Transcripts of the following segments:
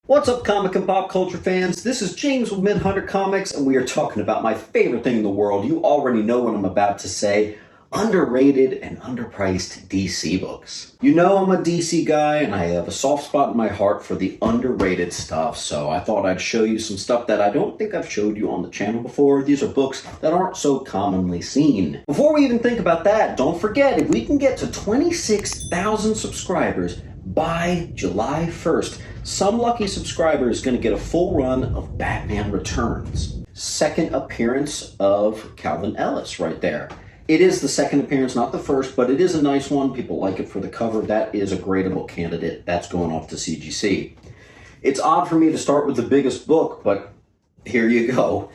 What's up, comic and pop culture fans? This is James with Midhunter Comics, and we are talking about my favorite thing in the world. You already know what I'm about to say. Underrated and underpriced DC books. You know I'm a DC guy, and I have a soft spot in my heart for the underrated stuff, so I thought I'd show you some stuff that I don't think I've showed you on the channel before. These are books that aren't so commonly seen. Before we even think about that, don't forget, if we can get to 26,000 subscribers by July 1st, some lucky subscriber is going to get a full run of Batman Returns. Second appearance of Calvin Ellis right there. It is the second appearance, not the first, but it is a nice one. People like it for the cover. That is a gradable candidate. That's going off to CGC. It's odd for me to start with the biggest book, but here you go.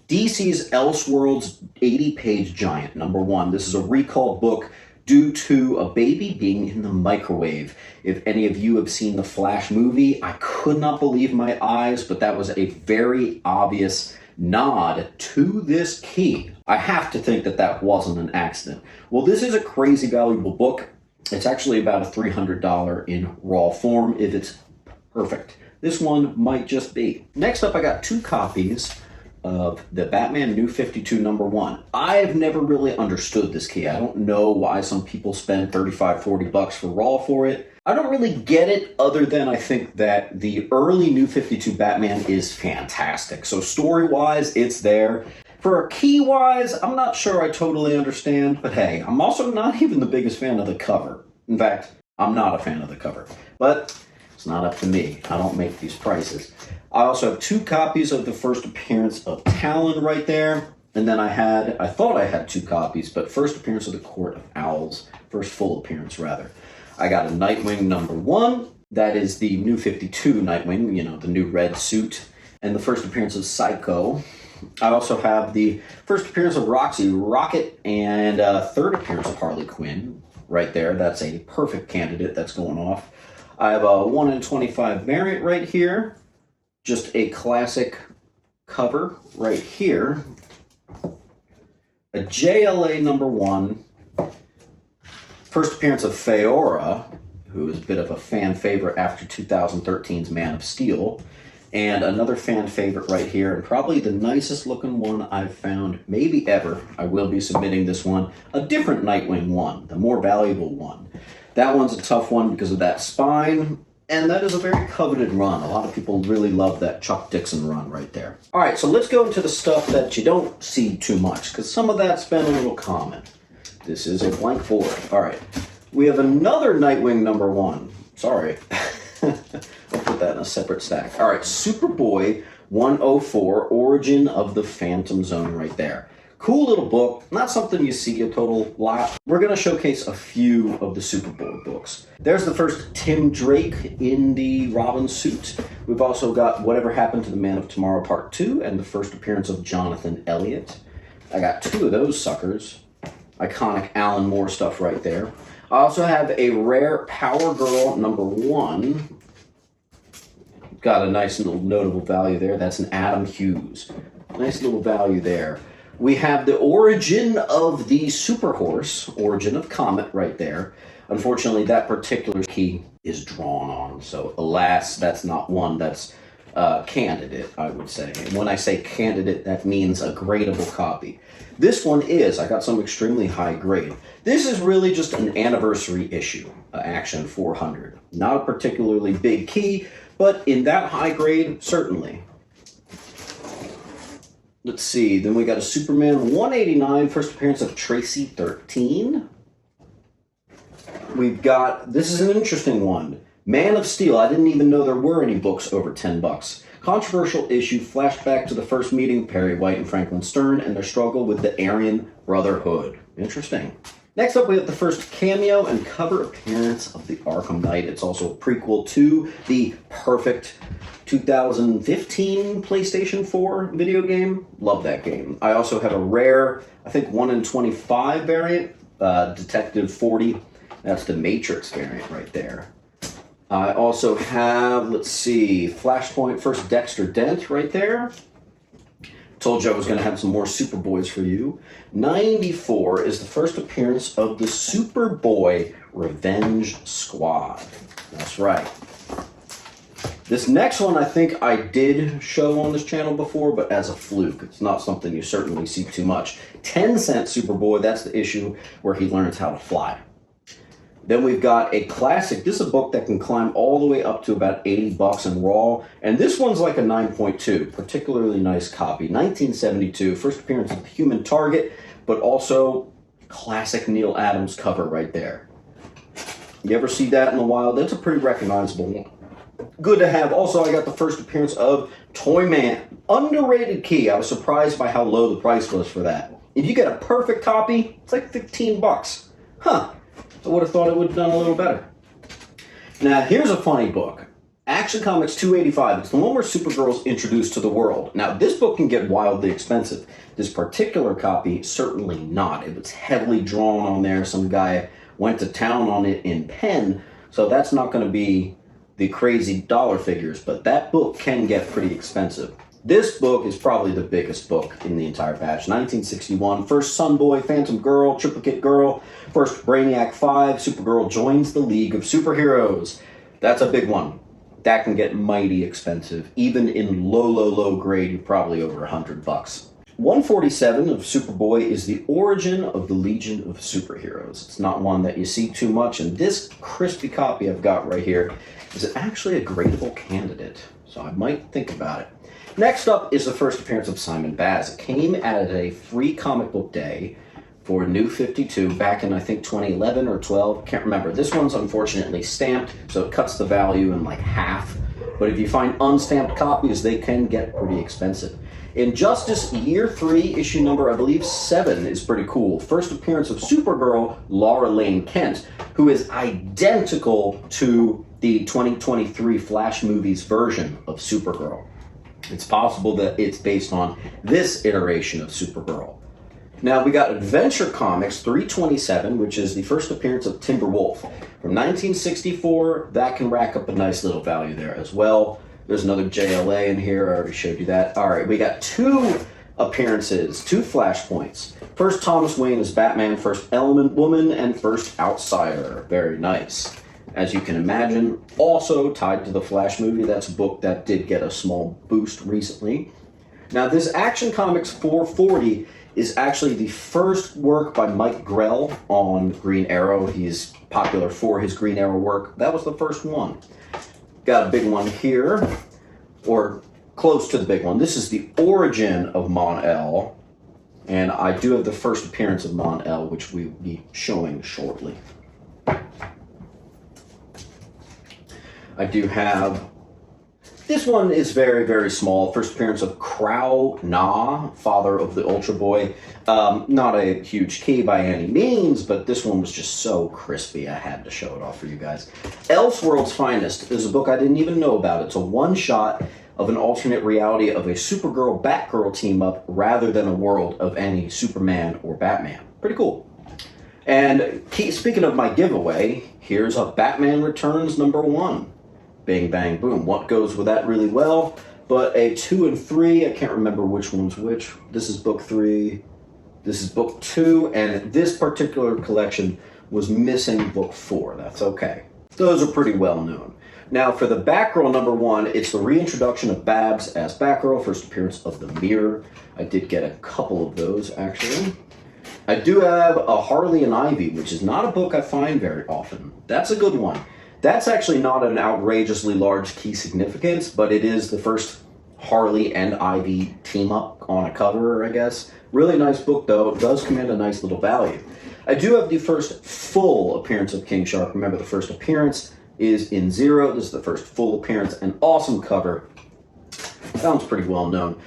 DC's Elseworlds 80-page giant, #1. This is a recalled book due to a baby being in the microwave. If any of you have seen the Flash movie, I could not believe my eyes, but that was a very obvious nod to this key. I have to think that that wasn't an accident. Well, this is a crazy valuable book. It's actually about a $300 in raw form if it's perfect. This one might just be. Next up, I got 2 copies of the Batman New 52 #1. I've never really understood this key. I don't know why some people spend $35, $40 for raw for it. I don't really get it, other than I think that the early New 52 Batman is fantastic. So story-wise, it's there. For key-wise, I'm not sure I totally understand, but hey, I'm also not even the biggest fan of the cover. In fact, I'm not a fan of the cover. But it's not up to me. I don't make these prices. I also have 2 copies of the first appearance of Talon right there. And then I thought I had 2 copies, but first appearance of the Court of Owls. First full appearance, rather. I got a Nightwing #1. That is the New 52 Nightwing, you know, the new red suit. And the first appearance of Psycho. I also have the first appearance of Roxy Rocket and third appearance of Harley Quinn right there. That's a perfect candidate that's going off. I have a 1 in 25 variant right here. Just a classic cover right here. A JLA #1. First appearance of Feora, who is a bit of a fan favorite after 2013's Man of Steel. And another fan favorite right here, and probably the nicest looking one I've found maybe ever. I will be submitting this one. A different Nightwing one, the more valuable one. That one's a tough one because of that spine. And that is a very coveted run. A lot of people really love that Chuck Dixon run right there. All right, so let's go into the stuff that you don't see too much, because some of that's been a little common. This is a blank board. All right, we have another Nightwing #1. Sorry. I'll put that in a separate stack. All right, Superboy 104, Origin of the Phantom Zone right there. Cool little book, not something you see a total lot. We're going to showcase a few of the Superboy books. There's the first Tim Drake in the Robin suit. We've also got Whatever Happened to the Man of Tomorrow Part 2 and the first appearance of Jonathan Elliott. I got 2 of those suckers. Iconic Alan Moore stuff right there. I also have a rare Power Girl #1. Got a nice little notable value there. That's an Adam Hughes. Nice little value there. We have the Origin of the Super Horse, Origin of Comet right there. Unfortunately, that particular key is drawn on, so alas, that's not one that's candidate, I would say. And when I say candidate, that means a gradable copy. This one is. I got some extremely high grade. This is really just an anniversary issue, Action 400. Not a particularly big key, but in that high grade, certainly. Let's see, then we got a Superman 189, first appearance of Tracy 13. We've got, this is an interesting one, Man of Steel. I didn't even know there were any books over $10. Controversial issue, flashback to the first meeting of Perry White and Franklin Stern and their struggle with the Aryan Brotherhood. Interesting. Next up, we have the first cameo and cover appearance of the Arkham Knight. It's also a prequel to the perfect 2015 PlayStation 4 video game. Love that game. I also have a rare, I think 1 in 25 variant, Detective 40. That's the Matrix variant right there. I also have, let's see, Flashpoint first Dexter Dent right there. Told you I was going to have some more Superboys for you. 94 is the first appearance of the Superboy Revenge Squad. That's right. This next one I think I did show on this channel before, but as a fluke. It's not something you certainly see too much. 10 Cent Superboy, that's the issue where he learns how to fly. Then we've got a classic. This is a book that can climb all the way up to about 80 bucks in raw. And this one's like a 9.2, particularly nice copy. 1972, first appearance of Human Target, but also classic Neal Adams cover right there. You ever see that in the wild? That's a pretty recognizable one. Good to have. Also, I got the first appearance of Toyman. Underrated key. I was surprised by how low the price was for that. If you get a perfect copy, it's like 15 bucks. Huh. I would have thought it would have done a little better. Now, here's a funny book. Action Comics 285. It's the one where Supergirl's introduced to the world. Now, this book can get wildly expensive. This particular copy, certainly not. It was heavily drawn on there. Some guy went to town on it in pen, so that's not going to be the crazy dollar figures, but that book can get pretty expensive. This book is probably the biggest book in the entire batch. 1961, first Sunboy, Phantom Girl, Triplicate Girl, first Brainiac 5, Supergirl joins the League of Superheroes. That's a big one. That can get mighty expensive. Even in low grade, you're probably over 100 bucks. 147 of Superboy is the origin of the Legion of Superheroes. It's not one that you see too much, and this crispy copy I've got right here is actually a gradable candidate, so I might think about it. Next up is the first appearance of Simon Baz. It came at a free comic book day for New 52 back in, I think, 2011 or 12. Can't remember. This one's unfortunately stamped, so it cuts the value in like half. But if you find unstamped copies, they can get pretty expensive. Injustice Year 3, issue number, I believe, 7 is pretty cool. First appearance of Supergirl, Laura Lane Kent, who is identical to the 2023 Flash movies version of Supergirl. It's possible that it's based on this iteration of Supergirl. Now we got Adventure Comics 327, which is the first appearance of Timberwolf. From 1964, that can rack up a nice little value there as well. There's another JLA in here, I already showed you that. All right, we got 2 appearances, 2 flashpoints. First Thomas Wayne as Batman, first Element Woman, and first Outsider. Very nice. As you can imagine, also tied to the Flash movie. That's a book that did get a small boost recently. Now this Action Comics 440 is actually the first work by Mike Grell on Green Arrow. He's popular for his Green Arrow work. That was the first one. Got a big one here, or close to the big one. This is the origin of Mon-El, and I do have the first appearance of Mon-El, which we'll be showing shortly. I do have, this one is very small. First appearance of Krau Na, father of the Ultra Boy. Not a huge key by any means, but this one was just so crispy, I had to show it off for you guys. Elseworld's Finest is a book I didn't even know about. It's a one-shot of an alternate reality of a Supergirl Batgirl team-up rather than a world of any Superman or Batman. Pretty cool. And speaking of my giveaway, here's a Batman Returns #1. Bing, bang, boom. What goes with that really well? But a 2 and 3, I can't remember which one's which. This is book 3, this is book 2, and this particular collection was missing book 4. That's okay. Those are pretty well known. Now for the Batgirl #1, it's the reintroduction of Babs as Batgirl, first appearance of the Mirror. I did get a couple of those actually. I do have a Harley and Ivy, which is not a book I find very often. That's a good one. That's actually not an outrageously large key significance, but it is the first Harley and Ivy team up on a cover, I guess. Really nice book though. It does command a nice little value. I do have the first full appearance of King Shark. Remember, the first appearance is in Zero. This is the first full appearance. An awesome cover. Sounds pretty well known.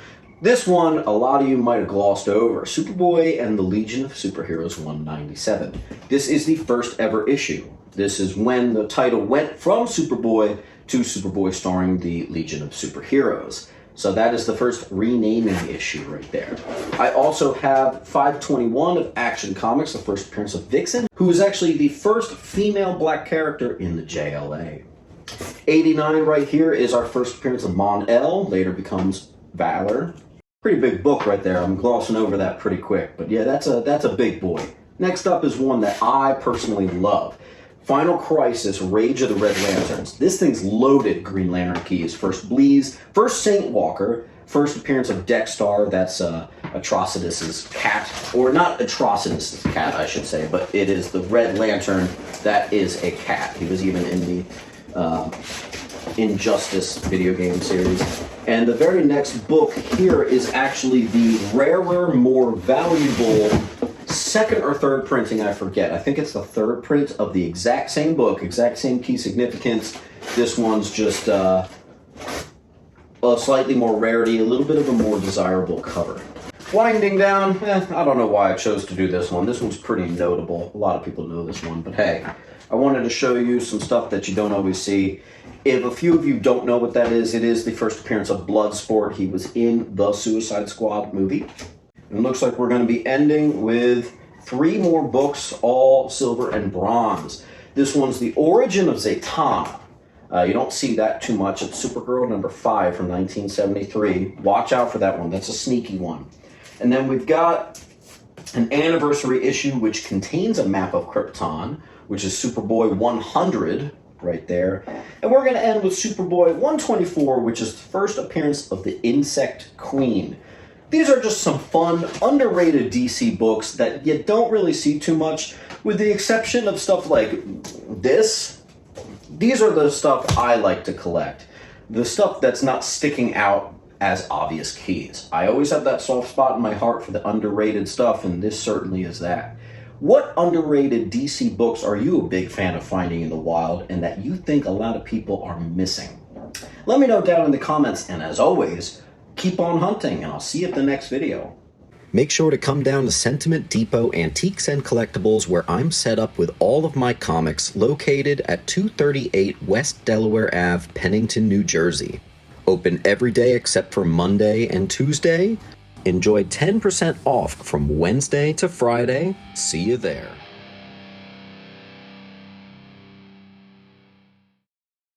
This one, a lot of you might have glossed over. Superboy and the Legion of Superheroes 197. This is the first ever issue. This is when the title went from Superboy to Superboy starring the Legion of Superheroes. So that is the first renaming issue right there. I also have 521 of Action Comics, the first appearance of Vixen, who is actually the first female black character in the JLA. 89 right here is our first appearance of Mon-El, later becomes Valor. Pretty big book right there. I'm glossing over that pretty quick, but yeah, that's a big boy. Next up is one that I personally love. Final Crisis, Rage of the Red Lanterns. This thing's loaded Green Lantern keys. First Bleeze, first Saint Walker, first appearance of Dexter, that's Atrocitus's cat, or not Atrocitus's cat, I should say, but it is the Red Lantern that is a cat. He was even in the Injustice video game series. And the very next book here is actually the rarer, more valuable second or third printing, I forget. I think it's the third print of the exact same book, exact same key significance. This one's just a slightly more rarity, a little bit of a more desirable cover. Winding down, I don't know why I chose to do this one. This one's pretty notable. A lot of people know this one, but hey, I wanted to show you some stuff that you don't always see. If a few of you don't know what that is, it is the first appearance of Bloodsport. He was in the Suicide Squad movie. It looks like we're going to be ending with 3 more books, all silver and bronze. This one's The Origin of Zatanna. You don't see that too much. It's Supergirl number 5 from 1973. Watch out for that one. That's a sneaky one. And then we've got an anniversary issue which contains a map of Krypton, which is Superboy 100 right there. And we're going to end with Superboy 124, which is the first appearance of the Insect Queen. These are just some fun, underrated DC books that you don't really see too much, with the exception of stuff like this. These are the stuff I like to collect. The stuff that's not sticking out as obvious keys. I always have that soft spot in my heart for the underrated stuff, and this certainly is that. What underrated DC books are you a big fan of finding in the wild and that you think a lot of people are missing? Let me know down in the comments, and as always, keep on hunting, and I'll see you at the next video. Make sure to come down to Sentiment Depot Antiques and Collectibles, where I'm set up with all of my comics, located at 238 West Delaware Ave, Pennington, New Jersey. Open every day except for Monday and Tuesday. Enjoy 10% off from Wednesday to Friday. See you there.